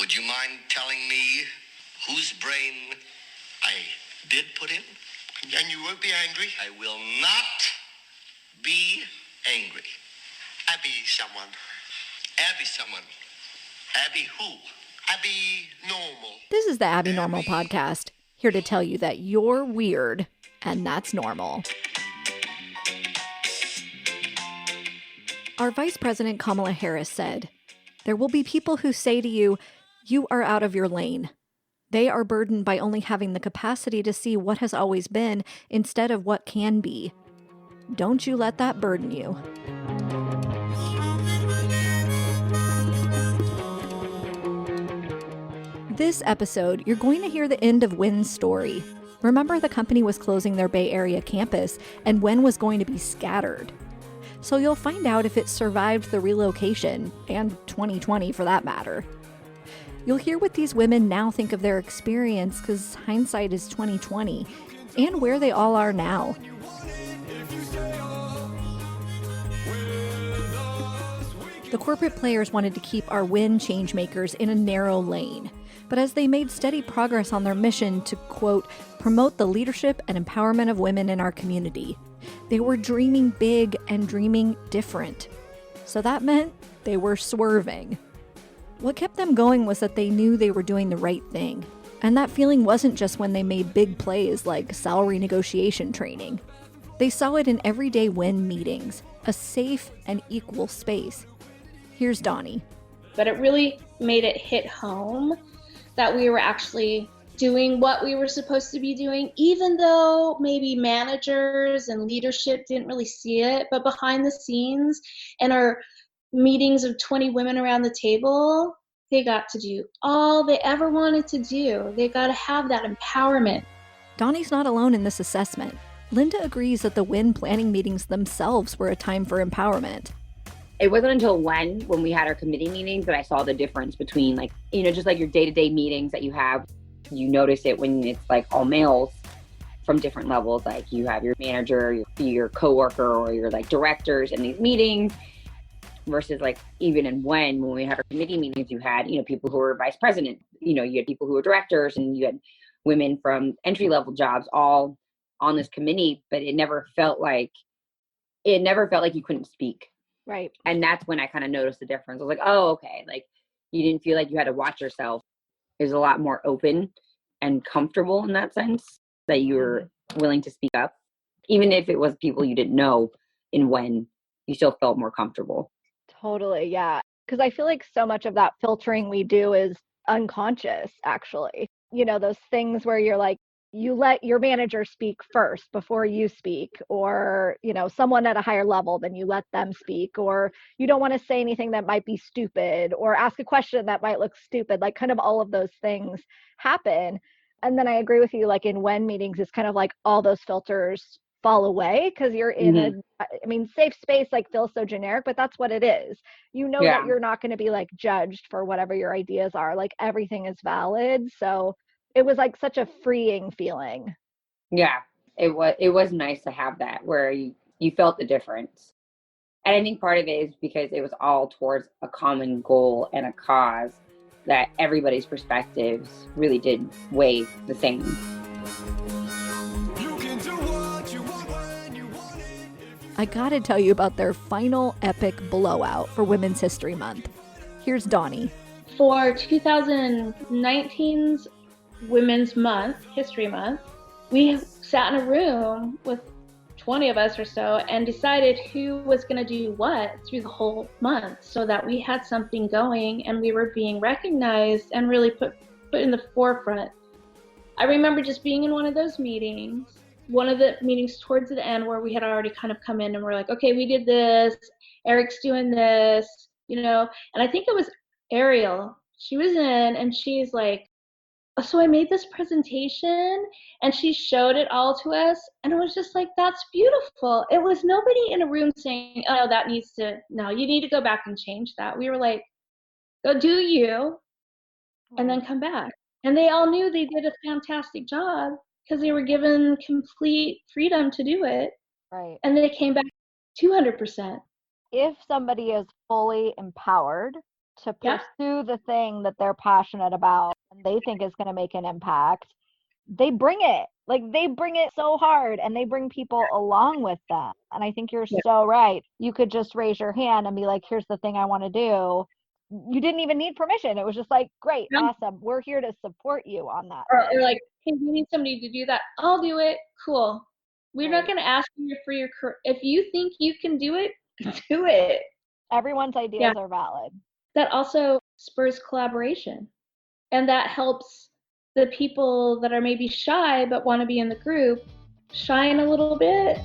Would you mind telling me whose brain I did put in? And you won't be angry? I will not be angry. Abby someone. Abby someone. Abby who? Abby Normal. This is the Abby Normal podcast, here to tell you that you're weird and that's normal. Our Vice President Kamala Harris said, "There will be people who say to you, you are out of your lane. They are burdened by only having the capacity to see what has always been instead of what can be. Don't you let that burden you." This episode, you're going to hear the end of WEN's story. Remember, the company was closing their Bay Area campus, and WEN was going to be scattered. So you'll find out if it survived the relocation, and 2020 for that matter. You'll hear what these women now think of their experience, because hindsight is 2020, and where they all are now. The corporate players wanted to keep our WEN changemakers in a narrow lane. But as they made steady progress on their mission to, quote, promote the leadership and empowerment of women in our community, they were dreaming big and dreaming different. So that meant they were swerving. What kept them going was that they knew they were doing the right thing. And that feeling wasn't just when they made big plays like salary negotiation training. They saw it in everyday WEN meetings, a safe and equal space. Here's Donnie. But it really made it hit home that we were actually doing what we were supposed to be doing, even though maybe managers and leadership didn't really see it. But behind the scenes, in our meetings of 20 women around the table, they got to do all they ever wanted to do. They got to have that empowerment. Donnie's not alone in this assessment. Linda agrees that the WEN planning meetings themselves were a time for empowerment. It wasn't until when we had our committee meetings that I saw the difference between just like your day-to-day meetings that you have. You notice it when it's like all males from different levels. Like you have your manager, your coworker, or your like directors in these meetings versus like even in when we had our committee meetings, you had, people who were vice president, you had people who were directors, and you had women from entry-level jobs all on this committee, but it never felt like you couldn't speak. Right. And that's when I kind of noticed the difference. I was like, oh, okay. Like you didn't feel like you had to watch yourself. It was a lot more open and comfortable in that sense, that you were willing to speak up. Even if it was people you didn't know in WEN, you still felt more comfortable. Totally, yeah. Because I feel like so much of that filtering we do is unconscious, actually. Those things where you're like, you let your manager speak first before you speak, or, someone at a higher level, then you let them speak, or you don't want to say anything that might be stupid or ask a question that might look stupid. Like kind of all of those things happen. And then I agree with you, like in WEN meetings, it's kind of like all those filters fall away because you're in safe space, like feels so generic, but that's what it is. That you're not going to be like judged for whatever your ideas are. Like everything is valid. So it was like such a freeing feeling. Yeah, it was nice to have that where you felt the difference. And I think part of it is because it was all towards a common goal and a cause that everybody's perspectives really did weigh the same. I gotta tell you about their final epic blowout for Women's History Month. Here's Donnie. For 2019's Women's Month, History Month, we sat in a room with 20 of us or so and decided who was going to do what through the whole month so that we had something going and we were being recognized and really put in the forefront. I remember just being in one of those meetings, one of the meetings towards the end where we had already kind of come in and we're like, okay, we did this, Eric's doing this, and I think it was Ariel. She was in and she's like, so I made this presentation and she showed it all to us and it was just like, that's beautiful. It was nobody in a room saying, oh, you need to go back and change that. We were like, go do you and then come back. And they all knew they did a fantastic job because they were given complete freedom to do it. Right. And they came back 200%. If somebody is fully empowered, to pursue the thing that they're passionate about and they think is going to make an impact, they bring it. Like they bring it so hard and they bring people along with them. And I think you're so right. You could just raise your hand and be like, here's the thing I want to do. You didn't even need permission. It was just like, great, awesome. We're here to support you on that. Or like, hey, you need somebody to do that. I'll do it. Cool. We're not going to ask you for your career. If you think you can do it, do it. Everyone's ideas are valid. That also spurs collaboration. And that helps the people that are maybe shy but want to be in the group shine a little bit.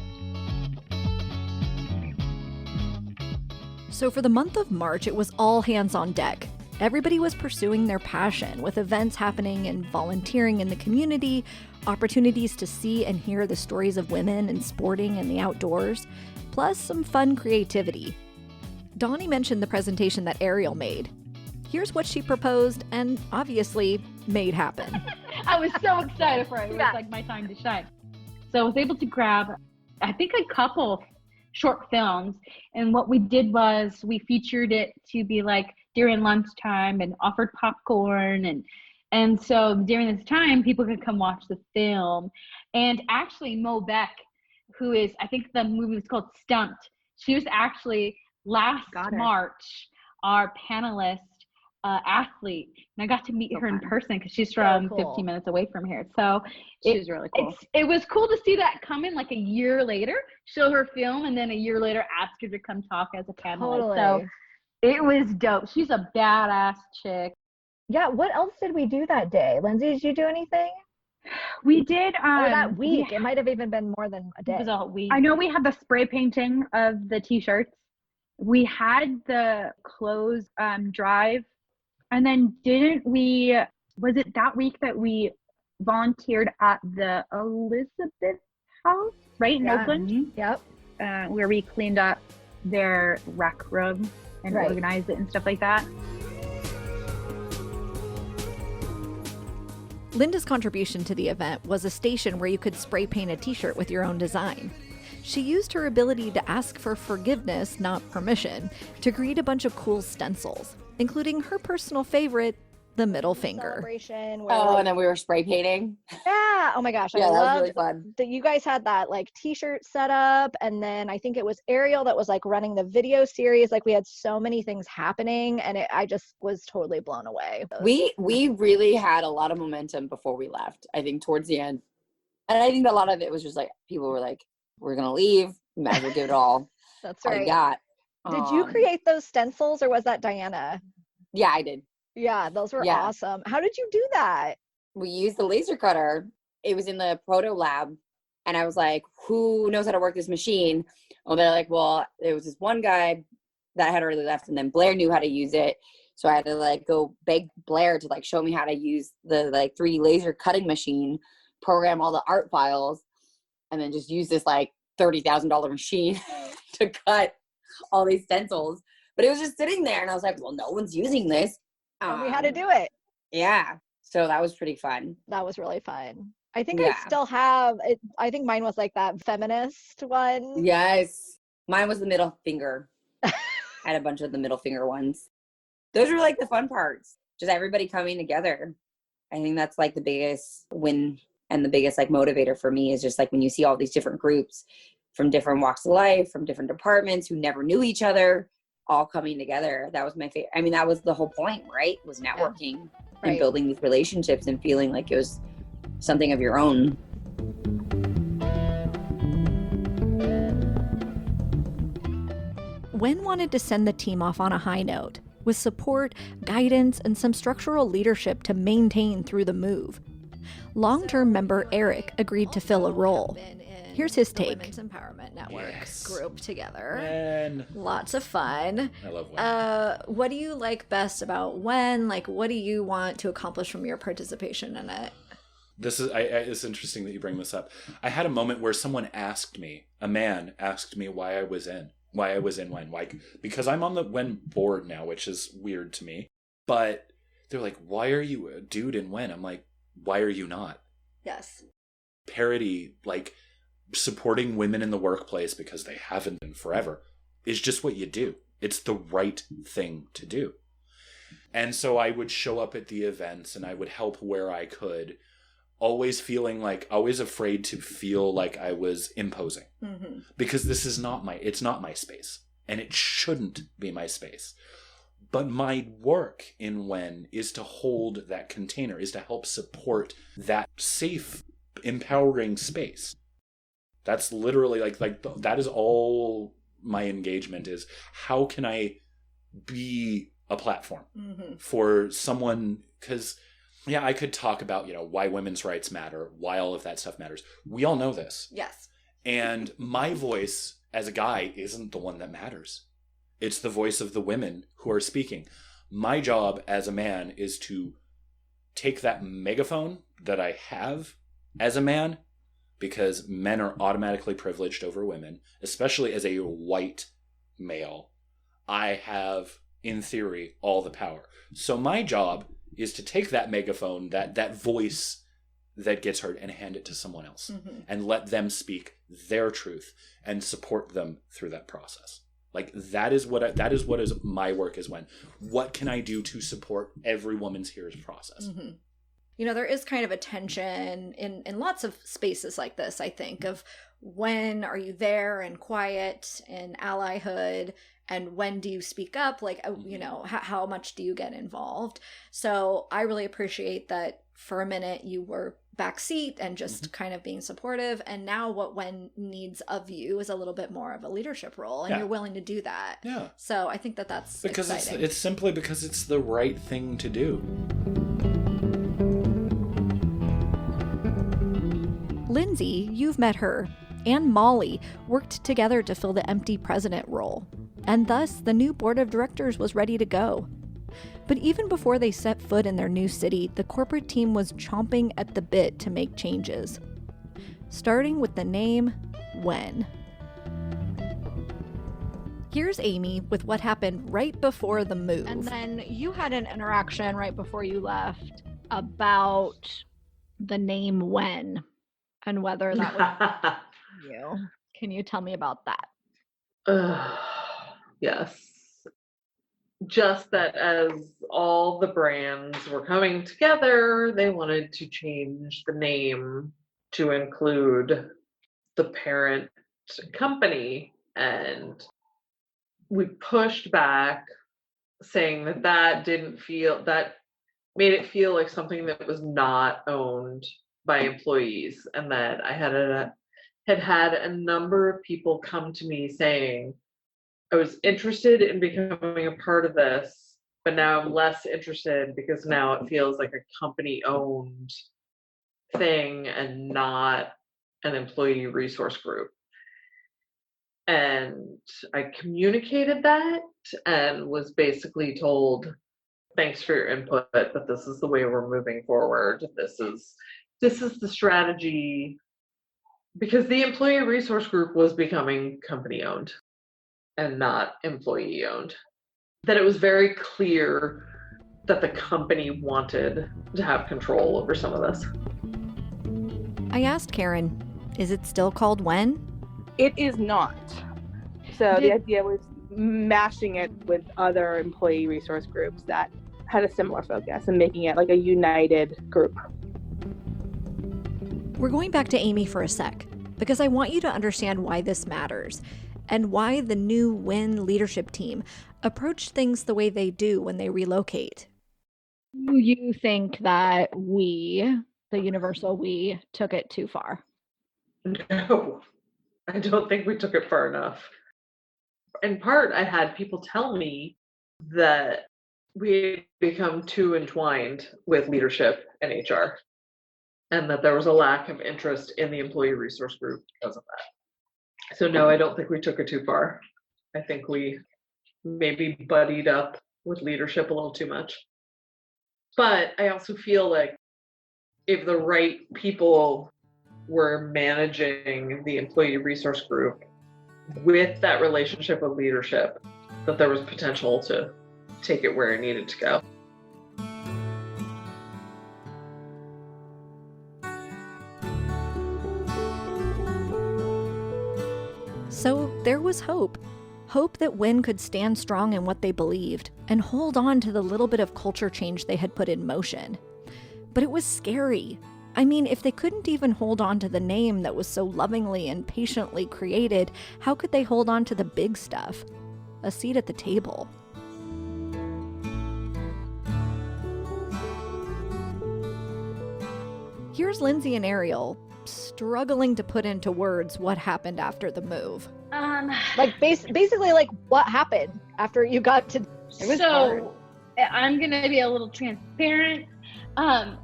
So for the month of March, it was all hands on deck. Everybody was pursuing their passion, with events happening and volunteering in the community, opportunities to see and hear the stories of women in sporting and the outdoors, plus some fun creativity. Donnie mentioned the presentation that Ariel made. Here's what she proposed and obviously made happen. I was so excited for it. It was like my time to shine. So I was able to grab, I think, a couple short films. And what we did was we featured it to be like during lunchtime and offered popcorn. And so during this time, people could come watch the film. And actually, Mo Beck, who is, I think the movie was called Stumped. She was actually last March, our panelist athlete. And I got to meet her in person because she's from 15 minutes away from here. So she's really cool. It was cool to see that come in like a year later, show her film, and then a year later ask her to come talk as a panelist. So it was dope. She's a badass chick. Yeah. What else did we do that day? Lindsay, did you do anything? We did. Or that week. It might have even been more than a day. It was a week. I know we had the spray painting of the t-shirts. We had the clothes drive. And then was it that week that we volunteered at the Elizabeth House, right, in Oakland? Mm-hmm. Yep. Where we cleaned up their rec room and organized it and stuff like that. Linda's contribution to the event was a station where you could spray paint a t-shirt with your own design. She used her ability to ask for forgiveness, not permission, to create a bunch of cool stencils, including her personal favorite, the middle finger. Celebration. And then we were spray painting. Yeah. Oh my gosh. Yeah, that was really fun. That you guys had that like t-shirt set up, and then I think it was Ariel that was like running the video series. Like we had so many things happening, and I just was totally blown away. We really had a lot of momentum before we left. I think towards the end, and I think a lot of it was just like people were like, "We're gonna leave. We might as well give it all." That's right. All we got. Did you create those stencils, or was that Diana? Yeah, I did. Yeah, those were awesome. How did you do that? We used the laser cutter. It was in the proto lab. And I was like, who knows how to work this machine? Oh, they're like, well, there was this one guy that had already left, and then Blair knew how to use it. So I had to like go beg Blair to like show me how to use the like 3D laser cutting machine, program all the art files, and then just use this like $30,000 machine to cut all these stencils. But it was just sitting there, and I was like, well, no one's using this. And we had to do it. Yeah. So that was pretty fun. That was really fun. I think I still have it. I think mine was like that feminist one. Yes. Mine was the middle finger. I had a bunch of the middle finger ones. Those were like the fun parts. Just everybody coming together. I think that's like the biggest win and the biggest like motivator for me is just like when you see all these different groups from different walks of life, from different departments who never knew each other, all coming together. That was my favorite. I mean, that was the whole point, right? Was networking and building these relationships and feeling like it was something of your own. WEN wanted to send the team off on a high note, with support, guidance, and some structural leadership to maintain through the move. Long-term member Eric agreed to fill a role. Here's his take. Women's Empowerment Network group together. Lots of fun. I love WEN. What do you like best about WEN? Like, what do you want to accomplish from your participation in it? It's interesting that you bring this up. I had a moment where a man asked me why I was in WEN. Like, because I'm on the WEN board now, which is weird to me. But they're like, why are you a dude in WEN? I'm like, why are you not? Yes. Parity, like, supporting women in the workplace because they haven't been forever is just what you do. It's the right thing to do. And so I would show up at the events and I would help where I could, always feeling like, always afraid to feel like I was imposing. Mm-hmm. Because this is it's not my space. And it shouldn't be my space. But my work in WEN is to hold that container, is to help support that safe, empowering space. That's literally like that is all my engagement is. How can I be a platform for someone? Because, yeah, I could talk about, why women's rights matter, why all of that stuff matters. We all know this. Yes. And my voice as a guy isn't the one that matters. It's the voice of the women who are speaking. My job as a man is to take that megaphone that I have as a man, because men are automatically privileged over women, especially as a white male. I have, in theory, all the power. So my job is to take that megaphone, that voice that gets heard, and hand it to someone else and let them speak their truth and support them through that process. Like, that is what is my work is WEN. What can I do to support every woman's here's process? Mm-hmm. There is kind of a tension in lots of spaces like this, I think, of when are you there and quiet and allyhood, and when do you speak up? Like, how much do you get involved? So I really appreciate that for a minute you were backseat and just kind of being supportive, and now what WEN needs of you is a little bit more of a leadership role, and you're willing to do that. Yeah. So I think that's because exciting. It's simply because it's the right thing to do. Lindsay, you've met her, and Molly worked together to fill the empty president role, and thus the new board of directors was ready to go. But even before they set foot in their new city, the corporate team was chomping at the bit to make changes. Starting with the name WEN. Here's Amy with what happened right before the move. And then you had an interaction right before you left about the name WEN and whether that was you. Can you tell me about that? Yes. Just that as all the brands were coming together, they wanted to change the name to include the parent company. And we pushed back, saying that made it feel like something that was not owned by employees. And that I had a number of people come to me saying, I was interested in becoming a part of this, but now I'm less interested because now it feels like a company-owned thing and not an employee resource group. And I communicated that and was basically told, thanks for your input, but this is the way we're moving forward. This is the strategy, because the employee resource group was becoming company-owned and not employee-owned. That it was very clear that the company wanted to have control over some of this. I asked Karen, is it still called WEN? It is not. So the idea was mashing it with other employee resource groups that had a similar focus and making it like a united group. We're going back to Amy for a sec, because I want you to understand why this matters and why the new WEN leadership team approach things the way they do when they relocate. Do you think that we, the universal we, took it too far? No, I don't think we took it far enough. In part, I had people tell me that we had become too entwined with leadership and HR, and that there was a lack of interest in the employee resource group because of that. So no, I don't think we took it too far. I think we maybe buddied up with leadership a little too much. But I also feel like if the right people were managing the employee resource group with that relationship with leadership, that there was potential to take it where it needed to go. So there was hope. Hope that WEN could stand strong in what they believed and hold on to the little bit of culture change they had put in motion. But it was scary. I mean, if they couldn't even hold on to the name that was so lovingly and patiently created, how could they hold on to the big stuff? A seat at the table. Here's Lindsay and Ariel struggling to put into words what happened after the move. Like basically like what happened after you got to. It was hard. I'm gonna be a little transparent.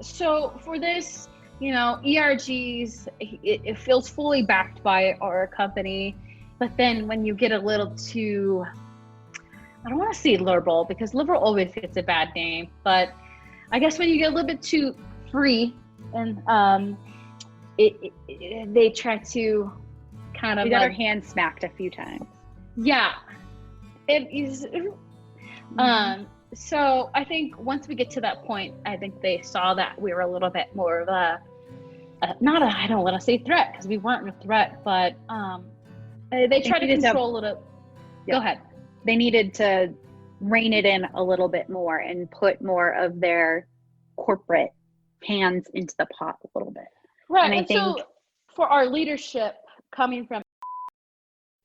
So for this, ERGs, it feels fully backed by our company, but then when you get a little too, I don't want to say liberal, because liberal always gets a bad name, but I guess when you get a little bit too free, and they try to kind of we got our hands smacked a few times. Yeah, it is. So I think once we get to that point, I think they saw that we were a little bit more of I don't want to say threat, because we weren't a threat, but they tried to control it. Go ahead. They needed to rein it in a little bit more and put more of their corporate hands into the pot a little bit. Right. And I think so for our leadership coming from,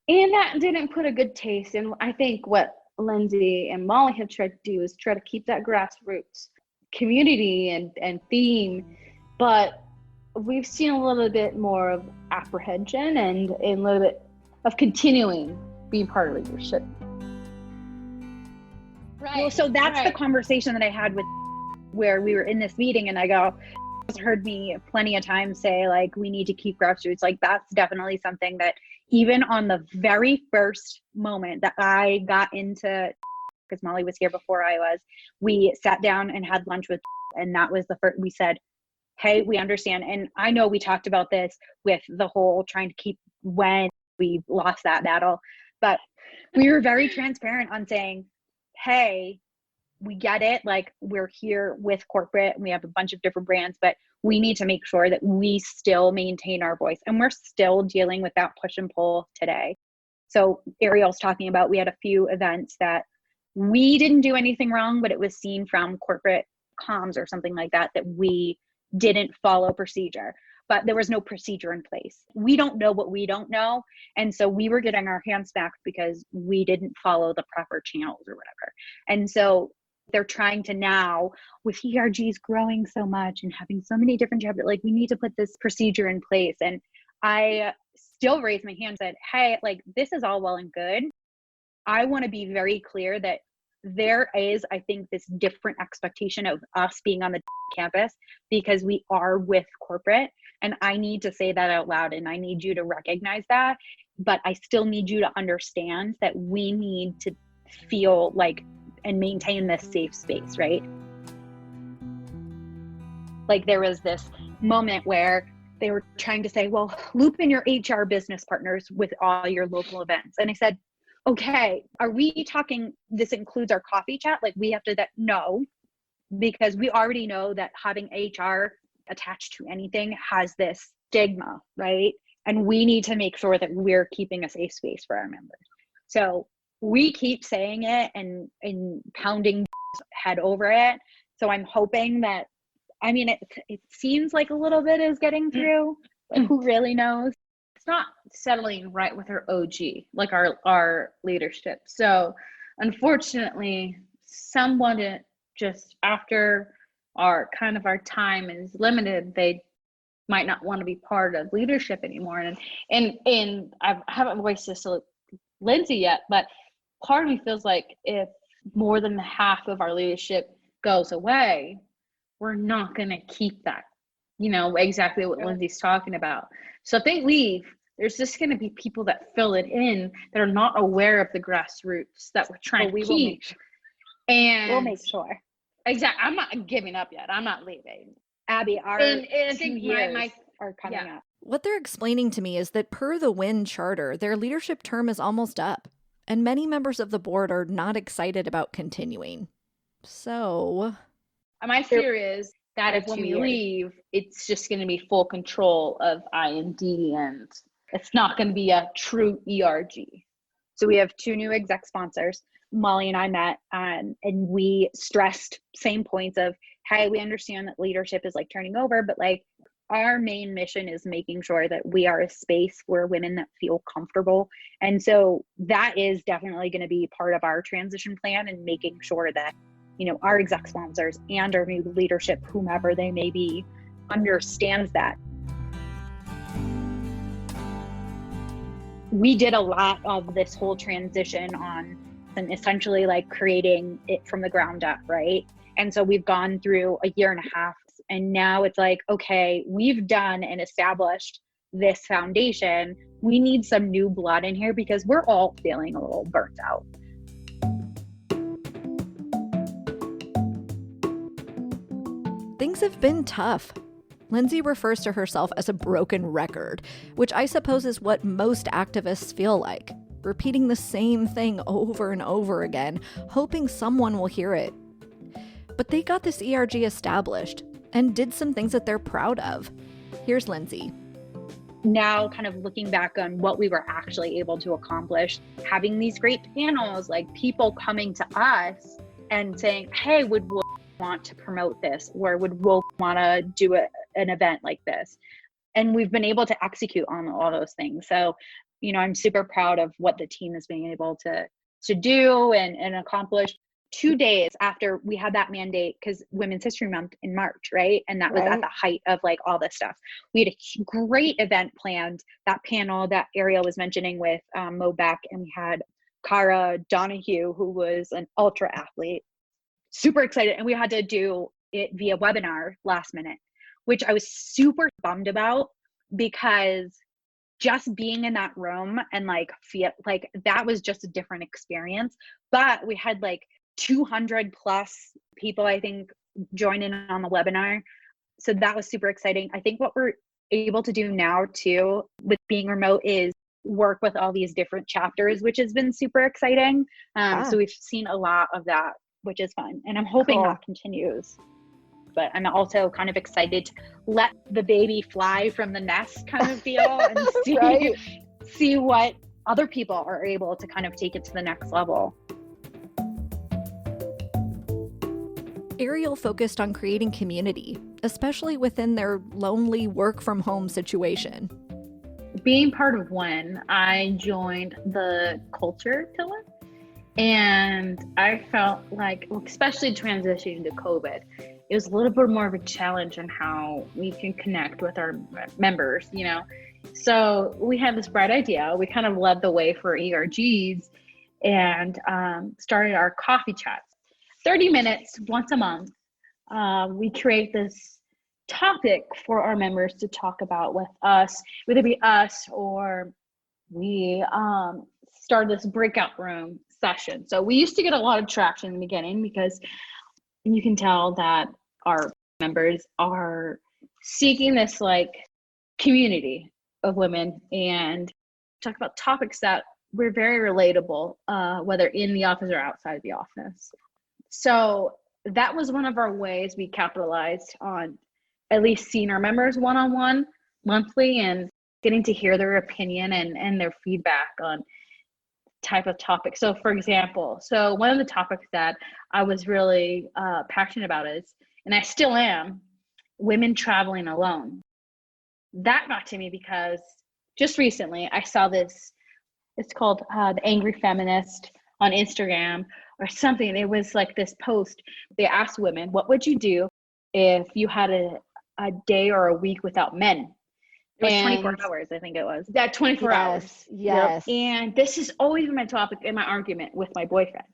and that didn't put a good taste. And I think what Lindsay and Molly have tried to do is try to keep that grassroots community and theme, but we've seen a little bit more of apprehension and a little bit of continuing being part of leadership. Right. Well, so that's the conversation that I had with where we were in this meeting, and I go, heard me plenty of times say, like, we need to keep grassroots. Like, that's definitely something that even on the very first moment that I got into, because Molly was here before I was, we sat down and had lunch with, and that was the first, we said, hey, we understand. And I know we talked about this with the whole trying to keep WEN we lost that battle, but we were very transparent on saying, hey, we get it. Like, we're here with corporate and we have a bunch of different brands, but we need to make sure that we still maintain our voice. And we're still dealing with that push and pull today. So Ariel's talking about, we had a few events that we didn't do anything wrong, but it was seen from corporate comms or something like that, that we didn't follow procedure, but there was no procedure in place. We don't know what we don't know. And so we were getting our hands back because we didn't follow the proper channels or whatever. And so they're trying to now, with ERGs growing so much and having so many different chapters, like, we need to put this procedure in place. And I still raised my hand and said, hey, like, this is all well and good. I want to be very clear that there is, I think, this different expectation of us being on the campus because we are with corporate. And I need to say that out loud, and I need you to recognize that. But I still need you to understand that we need to feel like and maintain this safe space, right? Like, there was this moment where they were trying to say, well, loop in your HR business partners with all your local events. And I said, okay, are we talking, this includes our coffee chat? Like, we have to, no, because we already know that having HR attached to anything has this stigma, right? And we need to make sure that we're keeping a safe space for our members. So we keep saying it and pounding head over it. So I'm hoping that, I mean, it seems like a little bit is getting through, but who really knows? It's not settling right with our OG, like our leadership. So unfortunately, someone just after our time is limited, they might not want to be part of leadership anymore. And I haven't voiced this to Lindsay yet, but part of me feels like if more than half of our leadership goes away, we're not going to keep that, exactly what Lindsay's talking about. So if they leave, there's just going to be people that fill it in that are not aware of the grassroots that we're trying to keep. And we'll make sure. Exactly. I'm not giving up yet. I'm not leaving. Abby, our and I 2 think years my are coming up. What they're explaining to me is that per the WEN charter, their leadership term is almost up, and many members of the board are not excited about continuing. So my fear is that if when we leave, it's just going to be full control of I&D, and it's not going to be a true ERG. So we have 2 new exec sponsors. Molly and I met, and we stressed same points of, hey, we understand that leadership is like turning over, but like our main mission is making sure that we are a space where women that feel comfortable. And so that is definitely going to be part of our transition plan, and making sure that, you know, our exec sponsors and our new leadership, whomever they may be, understands that. We did a lot of this whole transition on and essentially like creating it from the ground up, right? And so we've gone through a year and a half, and now it's like, okay, we've done and established this foundation. We need some new blood in here because we're all feeling a little burnt out. Things have been tough. Lindsay refers to herself as a broken record, which I suppose is what most activists feel like, repeating the same thing over and over again, hoping someone will hear it. But they got this ERG established and did some things that they're proud of. Here's Lindsay. Now kind of looking back on what we were actually able to accomplish, having these great panels, like people coming to us and saying, hey, would we want to promote this, or would we want to do an event like this? And we've been able to execute on all those things. So, you know, I'm super proud of what the team has been able to do and accomplish. 2 days after we had that mandate, because Women's History Month in March, right? And that was at the height of like all this stuff. We had a great event planned. That panel that Ariel was mentioning with Mo Beck, and we had Cara Donahue, who was an ultra athlete. Super excited. And we had to do it via webinar last minute, which I was super bummed about, because just being in that room and like feel like that was just a different experience. But we had like 200 plus people, I think, join in on the webinar. So that was super exciting. I think what we're able to do now too with being remote is work with all these different chapters, which has been super exciting. So we've seen a lot of that, which is fun. And I'm hoping that continues. But I'm also kind of excited to let the baby fly from the nest kind of deal and see, see what other people are able to kind of take it to the next level. Ariel focused on creating community, especially within their lonely work from home situation. Being part of WEN, I joined the culture pillar, and I felt like, especially transitioning to COVID, it was a little bit more of a challenge on how we can connect with our members, you know? So we had this bright idea. We kind of led the way for ERGs and started our coffee chats. 30 minutes once a month. We create this topic for our members to talk about with us, whether it be us or we started this breakout room session. So we used to get a lot of traction in the beginning, because you can tell that our members are seeking this like community of women and talk about topics that were very relatable, whether in the office or outside the office. So that was one of our ways we capitalized on at least seeing our members one-on-one monthly and getting to hear their opinion and their feedback on type of topic. So for example, so one of the topics that I was really passionate about is, and I still am, women traveling alone. That got to me because just recently I saw this, it's called The Angry Feminist on Instagram or something. It was like this post. They asked women, what would you do if you had a day or a week without men? It was 24 hours, I think it was. That 24 hours. Yes. And this is always my topic in my argument with my boyfriend.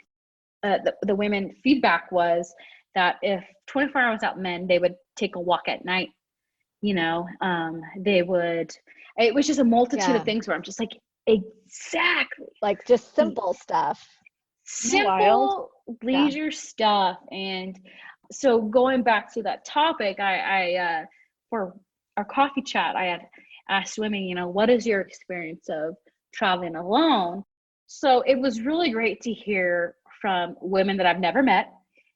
The women feedback was that if 24 hours without men, they would take a walk at night. You know, they would, it was just a multitude of things where I'm just like, exactly. Like just simple stuff. Simple leisure stuff. And so going back to that topic, I for our coffee chat, I had asked women, you know, what is your experience of traveling alone? So it was really great to hear from women that I've never met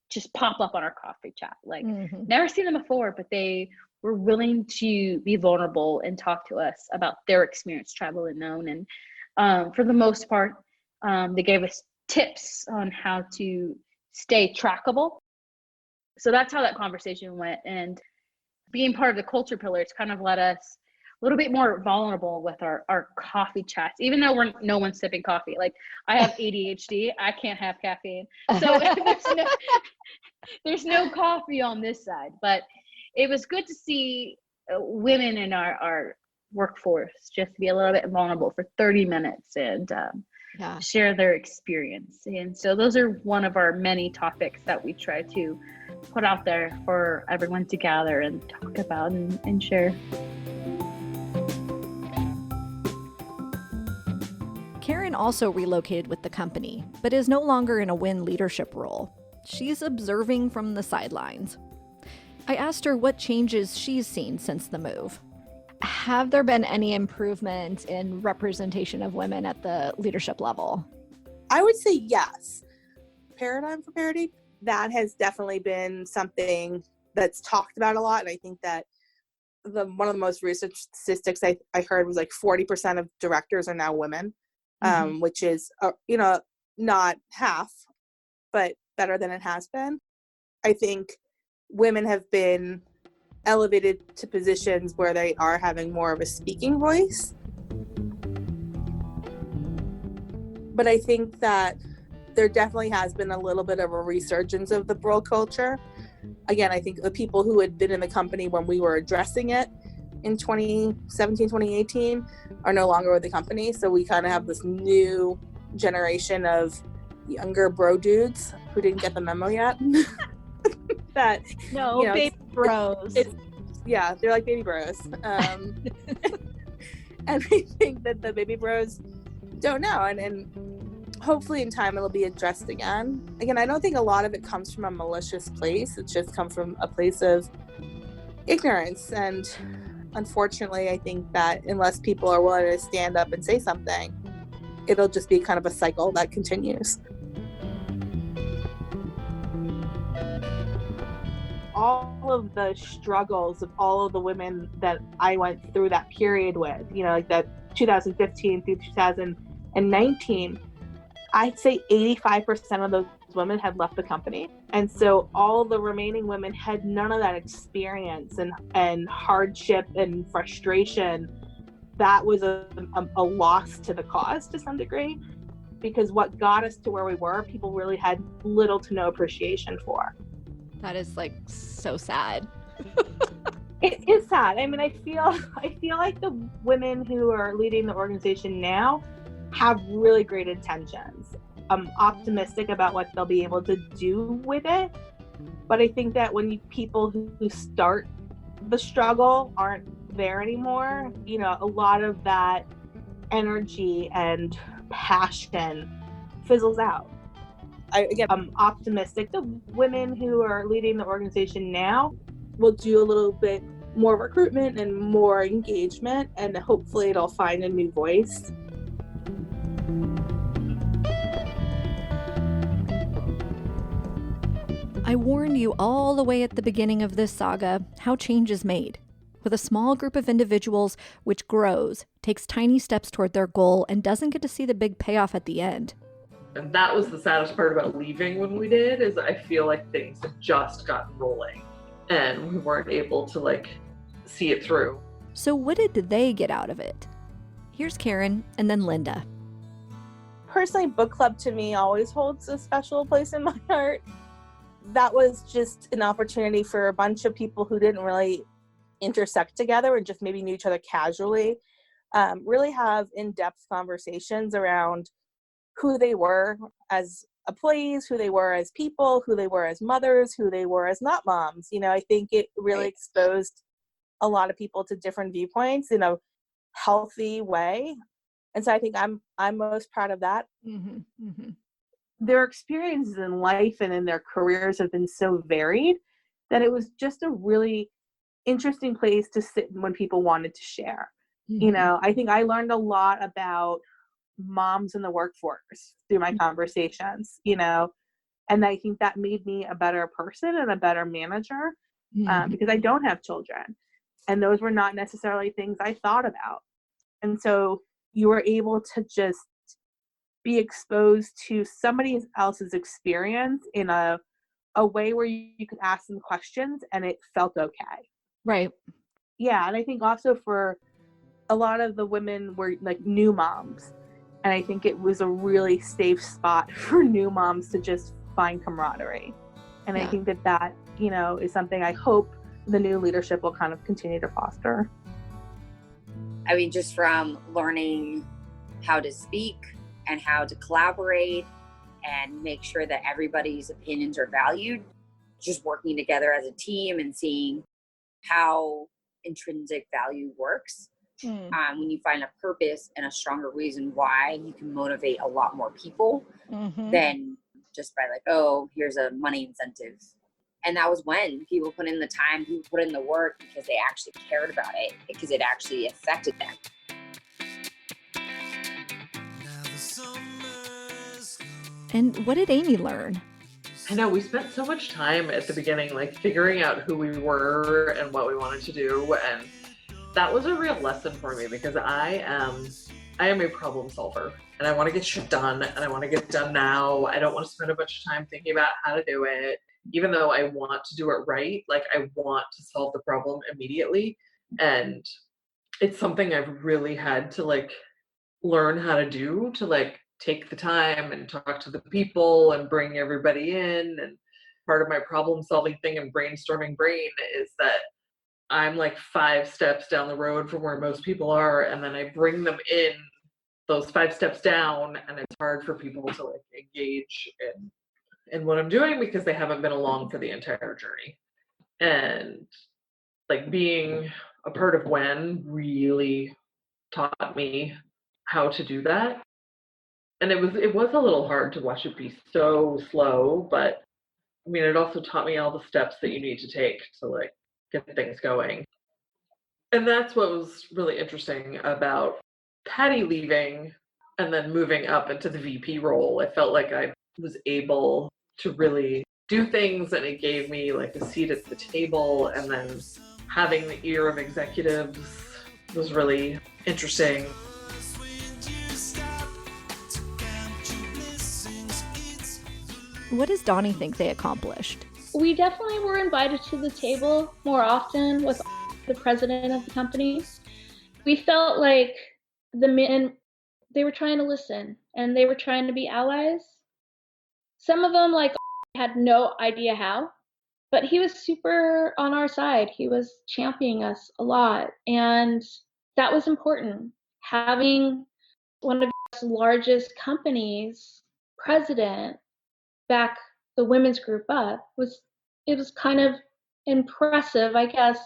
just pop up on our coffee chat. Like never seen them before, but they were willing to be vulnerable and talk to us about their experience traveling alone. And for the most part, they gave us tips on how to stay trackable. So that's how that conversation went. And being part of the culture pillar, it's kind of let us a little bit more vulnerable with our coffee chats, even though no one's sipping coffee. Like, I have ADHD, I can't have caffeine. So there's no coffee on this side. But it was good to see women in our workforce just be a little bit vulnerable for 30 minutes and share their experience. And so those are one of our many topics that we try to put out there for everyone to gather and talk about and share. Karen also relocated with the company, but is no longer in a WEN leadership role. She's observing from the sidelines. I asked her what changes she's seen since the move. Have there been any improvement in representation of women at the leadership level? I would say yes. Paradigm for parity, that has definitely been something that's talked about a lot. And I think that one of the most recent statistics I heard was like 40% of directors are now women, which is, not half, but better than it has been. I think women have been elevated to positions where they are having more of a speaking voice. But I think that there definitely has been a little bit of a resurgence of the bro culture. Again, I think the people who had been in the company when we were addressing it in 2017, 2018 are no longer with the company. So we kind of have this new generation of younger bro dudes who didn't get the memo yet. That baby bros. They're like baby bros. And I think that the baby bros don't know, and hopefully in time it'll be addressed again. Again, I don't think a lot of it comes from a malicious place. It's just come from a place of ignorance, and unfortunately I think that unless people are willing to stand up and say something, it'll just be kind of a cycle that continues. All of the struggles of all of the women that I went through that period with, like that 2015 through 2019, I'd say 85% of those women had left the company. And so all the remaining women had none of that experience and hardship and frustration. That was a loss to the cause to some degree, because what got us to where we were, people really had little to no appreciation for. That is so sad. It is sad. I mean, I feel like the women who are leading the organization now have really great intentions. I'm optimistic about what they'll be able to do with it. But I think that when people who start the struggle aren't there anymore, a lot of that energy and passion fizzles out. I'm optimistic the women who are leading the organization now will do a little bit more recruitment and more engagement, and hopefully it'll find a new voice. I warned you all the way at the beginning of this saga how change is made. With a small group of individuals which grows, takes tiny steps toward their goal, and doesn't get to see the big payoff at the end. And that was the saddest part about leaving when we did, is I feel like things had just gotten rolling and we weren't able to see it through. So what did they get out of it? Here's Karen and then Linda. Personally, book club to me always holds a special place in my heart. That was just an opportunity for a bunch of people who didn't really intersect together and just maybe knew each other casually, really have in-depth conversations around who they were as employees, who they were as people, who they were as mothers, who they were as not moms. I think it really exposed a lot of people to different viewpoints in a healthy way. And so I think I'm most proud of that. Their experiences in life and in their careers have been so varied that it was just a really interesting place to sit when people wanted to share. I think I learned a lot about moms in the workforce through my conversations, and I think that made me a better person and a better manager, because I don't have children, and those were not necessarily things I thought about. And so you were able to just be exposed to somebody else's experience in a way where you could ask them questions and it felt okay. Right. Yeah, and I think also for a lot of the women were like new moms, and I think it was a really safe spot for new moms to just find camaraderie. And I think that is something I hope the new leadership will kind of continue to foster. I mean, just from learning how to speak and how to collaborate and make sure that everybody's opinions are valued, just working together as a team and seeing how intrinsic value works. When you find a purpose and a stronger reason why, you can motivate a lot more people than just by like, oh, here's a money incentive. And that was when people put in the time, people put in the work because they actually cared about it, because it actually affected them. And what did Amy learn? I know we spent so much time at the beginning, like figuring out who we were and what we wanted to do. And that was a real lesson for me because I am a problem solver and I want to get shit done and I want to get it done now. I don't want to spend a bunch of time thinking about how to do it. Even though I want to do it right, like I want to solve the problem immediately. And it's something I've really had to like learn how to do, to like take the time and talk to the people and bring everybody in. And part of my problem solving thing and brainstorming brain is that I'm like 5 steps down the road from where most people are, and then I bring them in those 5 steps down, and it's hard for people to like engage in what I'm doing because they haven't been along for the entire journey. And like being a part of WEN really taught me how to do that. And it was a little hard to watch it be so slow, but I mean, it also taught me all the steps that you need to take to like get things going. And that's what was really interesting about Patty leaving and then moving up into the VP role. I felt like I was able to really do things, and it gave me like a seat at the table, and then having the ear of executives was really interesting. What does Donnie think they accomplished? We definitely were invited to the table more often with the president of the company. We felt like the men, they were trying to listen and they were trying to be allies. Some of them like had no idea how, but he was super on our side. He was championing us a lot, and that was important. Having one of the largest companies president back the women's group up was kind of impressive, I guess,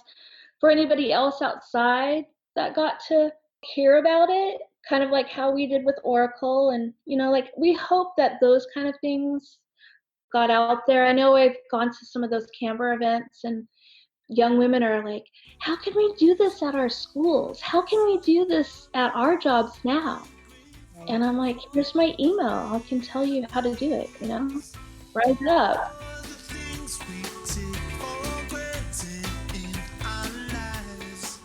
for anybody else outside that got to hear about it, kind of like how we did with Oracle. And like we hope that those kind of things got out there. I know I've gone to some of those Canberra events, and young women are like, how can we do this at our schools? How can we do this at our jobs now? And I'm like, here's my email. I can tell you how to do it, Rise up.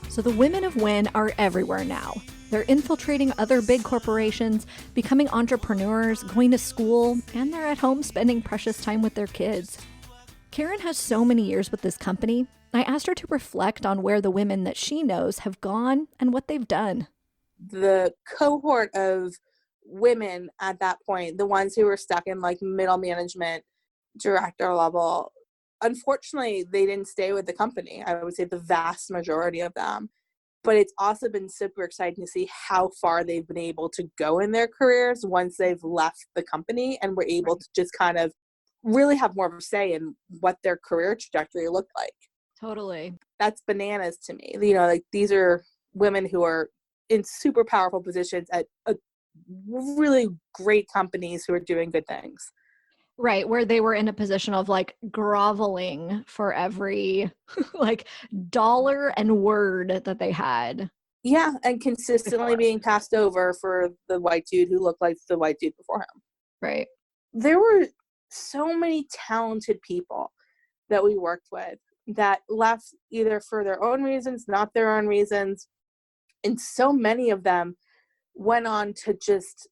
So the women of WEN are everywhere now. They're infiltrating other big corporations, becoming entrepreneurs, going to school, and they're at home spending precious time with their kids. Karen has so many years with this company. I asked her to reflect on where the women that she knows have gone and what they've done. The cohort of women at that point, the ones who were stuck in like middle management, director level, unfortunately, they didn't stay with the company. I would say the vast majority of them. But it's also been super exciting to see how far they've been able to go in their careers once they've left the company and were able to just kind of really have more of a say in what their career trajectory looked like. Totally. That's bananas to me. Like these are women who are in super powerful positions at really great companies who are doing good things. Right, where they were in a position of like groveling for every like dollar and word that they had. Yeah, and consistently being passed over for the white dude who looked like the white dude before him. Right. There were so many talented people that we worked with that left either for their own reasons, not their own reasons. And so many of them went on to just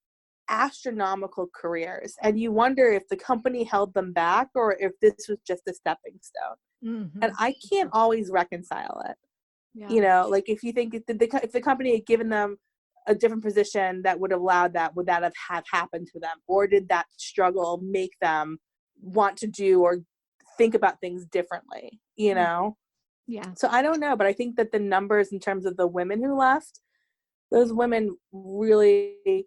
astronomical careers, and you wonder if the company held them back or if this was just a stepping stone. Mm-hmm. And I can't always reconcile it. Yeah. You know, like if you think if the company had given them a different position that would have allowed that, would that have happened to them? Or did that struggle make them want to do or think about things differently, you know? Yeah. So I don't know, but I think that the numbers in terms of the women who left, those women really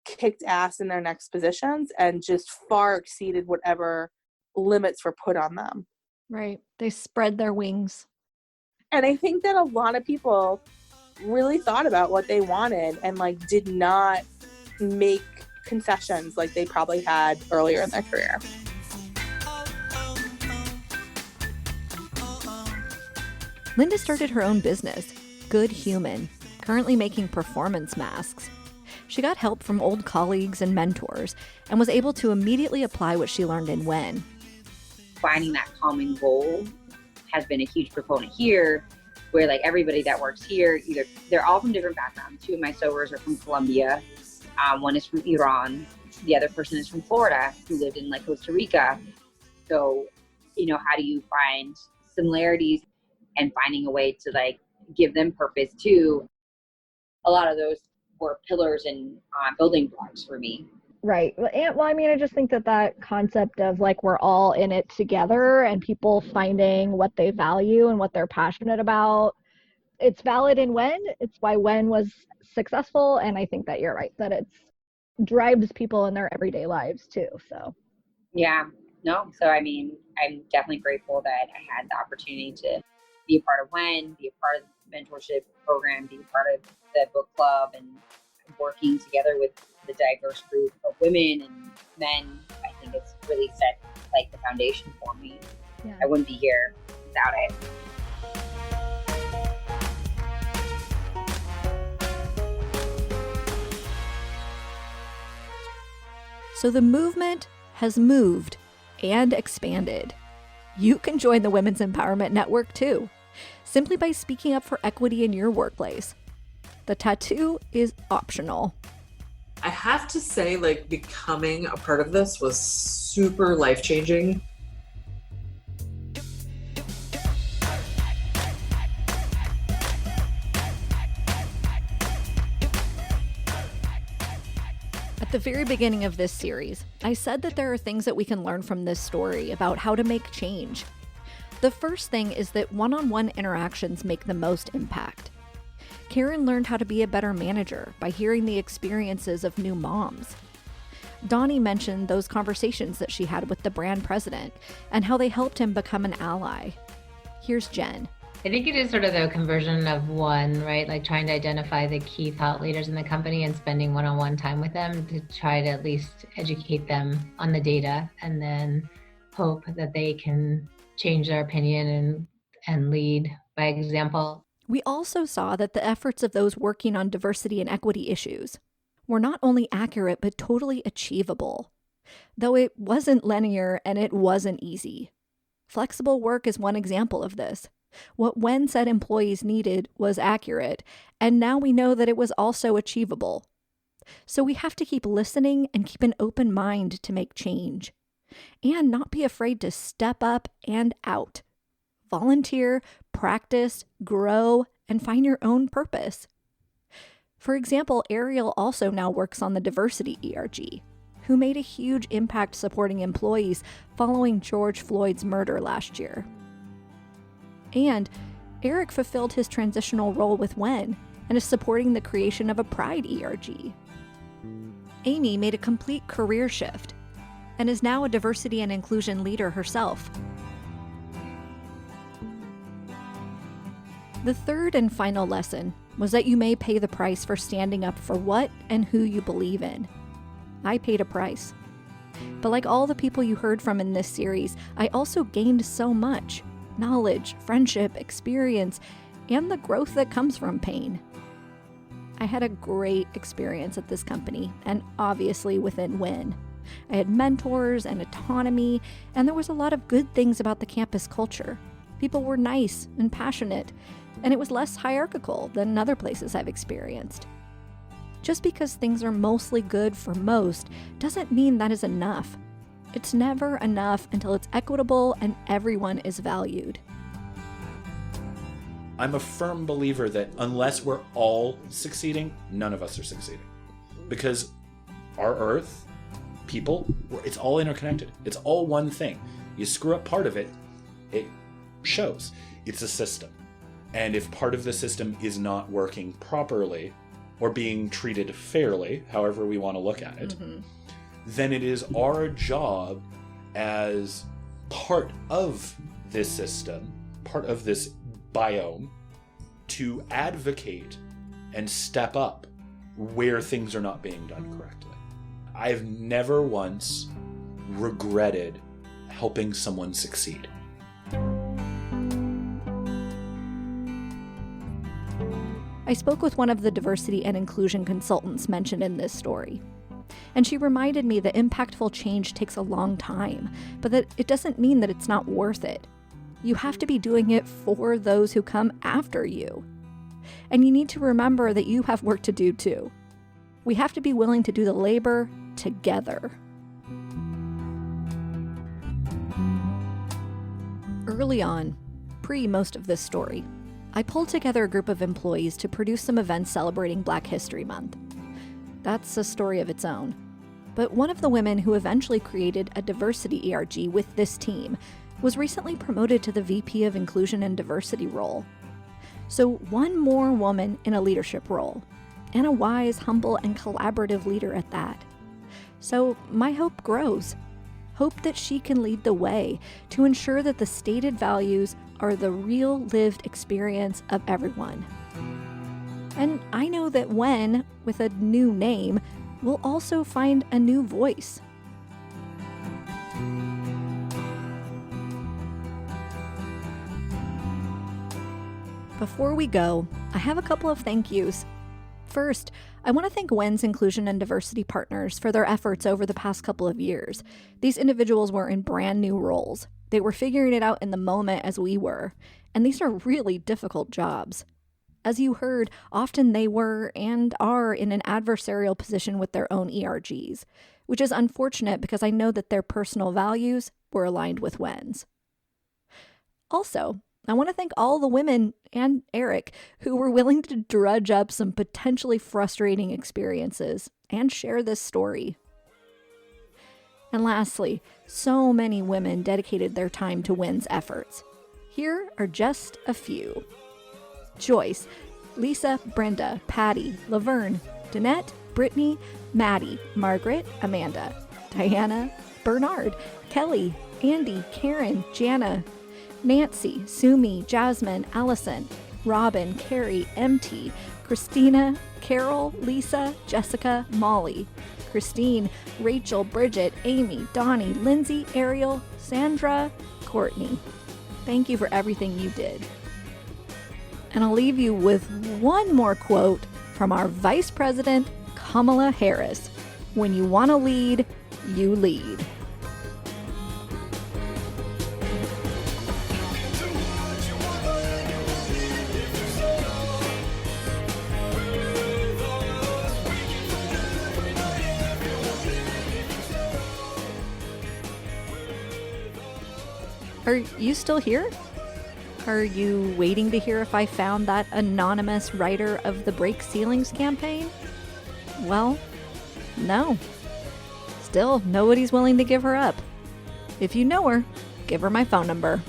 kicked ass in their next positions and just far exceeded whatever limits were put on them. Right. They spread their wings. And I think that a lot of people really thought about what they wanted and like did not make concessions like they probably had earlier in their career. Linda started her own business, Good Human, currently making performance masks. She got help from old colleagues and mentors and was able to immediately apply what she learned in WEN. Finding that common goal has been a huge proponent here, where like everybody that works here, either they're all from different backgrounds. 2 of my sewers are from Colombia. One is from Iran. The other person is from Florida, who lived in like Costa Rica. So, you know, how do you find similarities and finding a way to like give them purpose too? A lot of those were pillars and building blocks for me. Right. Well, I mean, I just think that concept of like we're all in it together and people finding what they value and what they're passionate about, it's valid in WEN. It's why WEN was successful. And I think that you're right, that it drives people in their everyday lives too. So, yeah, no. So, I mean, I'm definitely grateful that I had the opportunity to be a part of WEN, be a part of the mentorship program, be a part of the book club, and working together with the diverse group of women and men. I think it's really set like the foundation for me. yeah. I wouldn't be here without it. So the movement has moved and expanded. You can join the Women's Empowerment Network too, simply by speaking up for equity in your workplace. The tattoo is optional. I have to say, like, becoming a part of this was super life-changing. At the very beginning of this series, I said that there are things that we can learn from this story about how to make change. The first thing is that one-on-one interactions make the most impact. Karen learned how to be a better manager by hearing the experiences of new moms. Donnie mentioned those conversations that she had with the brand president and how they helped him become an ally. Here's Jen. I think it is sort of the conversion of one, right? Like trying to identify the key thought leaders in the company and spending one-on-one time with them to try to at least educate them on the data and then hope that they can change their opinion and lead by example. We also saw that the efforts of those working on diversity and equity issues were not only accurate, but totally achievable. Though it wasn't linear and it wasn't easy. Flexible work is one example of this. What WEN said employees needed was accurate, and now we know that it was also achievable. So we have to keep listening and keep an open mind to make change. And not be afraid to step up and out. Volunteer, practice, grow, and find your own purpose. For example, Ariel also now works on the diversity ERG, who made a huge impact supporting employees following George Floyd's murder last year. And Eric fulfilled his transitional role with WEN and is supporting the creation of a Pride ERG. Amy made a complete career shift and is now a diversity and inclusion leader herself. The third and final lesson was that you may pay the price for standing up for what and who you believe in. I paid a price. But like all the people you heard from in this series, I also gained so much: knowledge, friendship, experience, and the growth that comes from pain. I had a great experience at this company, and obviously within WEN. I had mentors and autonomy, and there was a lot of good things about the campus culture. People were nice and passionate, and it was less hierarchical than other places I've experienced. Just because things are mostly good for most doesn't mean that is enough. It's never enough until it's equitable and everyone is valued. I'm a firm believer that unless we're all succeeding, none of us are succeeding. Because our Earth, people, it's all interconnected. It's all one thing. You screw up part of it, it shows. It's a system. And if part of the system is not working properly or being treated fairly, however we want to look at it, then it is our job as part of this system, part of this biome, to advocate and step up where things are not being done correctly. I've never once regretted helping someone succeed. I spoke with one of the diversity and inclusion consultants mentioned in this story. And she reminded me that impactful change takes a long time, but that it doesn't mean that it's not worth it. You have to be doing it for those who come after you. And you need to remember that you have work to do too. We have to be willing to do the labor together. Early on, pre most of this story, I pulled together a group of employees to produce some events celebrating Black History Month. That's a story of its own. But one of the women who eventually created a diversity ERG with this team was recently promoted to the VP of Inclusion and Diversity role. So one more woman in a leadership role, and a wise, humble, and collaborative leader at that. So my hope grows. Hope that she can lead the way to ensure that the stated values are the real lived experience of everyone. And I know that WEN, with a new name, will also find a new voice. Before we go, I have a couple of thank yous. First, I want to thank WEN's inclusion and diversity partners for their efforts over the past couple of years. These individuals were in brand new roles. They were figuring it out in the moment as we were, and these are really difficult jobs. As you heard, often they were and are in an adversarial position with their own ERGs, which is unfortunate because I know that their personal values were aligned with WEN's. Also, I want to thank all the women and Eric who were willing to drudge up some potentially frustrating experiences and share this story. And lastly, so many women dedicated their time to WEN's efforts. Here are just a few. Joyce, Lisa, Brenda, Patty, Laverne, Danette, Brittany, Maddie, Margaret, Amanda, Diana, Bernard, Kelly, Andy, Karen, Jana, Nancy, Sumi, Jasmine, Allison, Robin, Carrie, MT, Christina, Carol, Lisa, Jessica, Molly, Christine, Rachel, Bridget, Amy, Donnie, Lindsay, Ariel, Sandra, Courtney. Thank you for everything you did. And I'll leave you with one more quote from our Vice President, Kamala Harris. When you want to lead, you lead. Are you still here? Are you waiting to hear if I found that anonymous writer of the Break Ceilings campaign? Well, no. Still, nobody's willing to give her up. If you know her, give her my phone number.